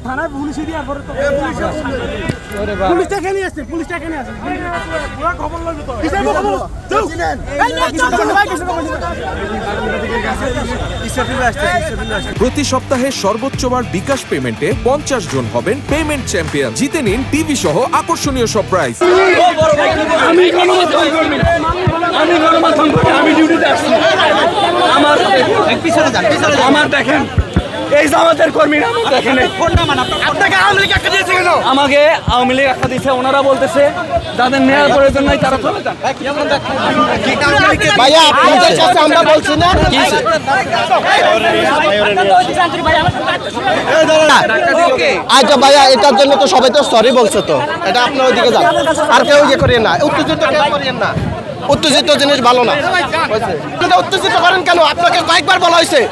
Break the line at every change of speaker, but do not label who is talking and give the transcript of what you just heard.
থানায় পুলিশ দিয়ে পরে তো পুলিশ টাকা নিয়ে আসছে পুলিশ টাকা নিয়ে আসছে পুরো খবর লইব তো কিসের খবর যাও
প্রতি সপ্তাহে সর্বোচ্চবার বিকাশ পেমেন্টে 50 জন হবেন পেমেন্ট চ্যাম্পিয়ন। জিতে নিন টিভি সহ আকর্ষণীয় সব প্রাইজ।
আমি গণমাধ্যম করি, আমি ডিউটিতে আসছি। আমার দেখেন এই জামাতের কর্মীরা দেখেন আপনাকে আওয়ামী লীগ একটা দিয়েছে কেন? আমাকে আওয়ামী লীগ একটা দিয়েছে, ওনারা বলতেছে যাদের নেওয়ার প্রয়োজন নাই তারা চলে যান।
ভাইয়া আপনাদের কাছে আমরা বলছি না আচ্ছা ভাইয়া, এটার জন্য তো সবাই তো সরি বলছে, তো এটা আপনার ওইদিকে যান, আর কেউ ইয়ে করিয়েন না, উত্তেজিত কেউ করিয়েন না, উত্তেজিত জিনিস ভালো না। উত্তেজিত করেন কেন? আপনাকে কয়েকবার বলা হয়েছে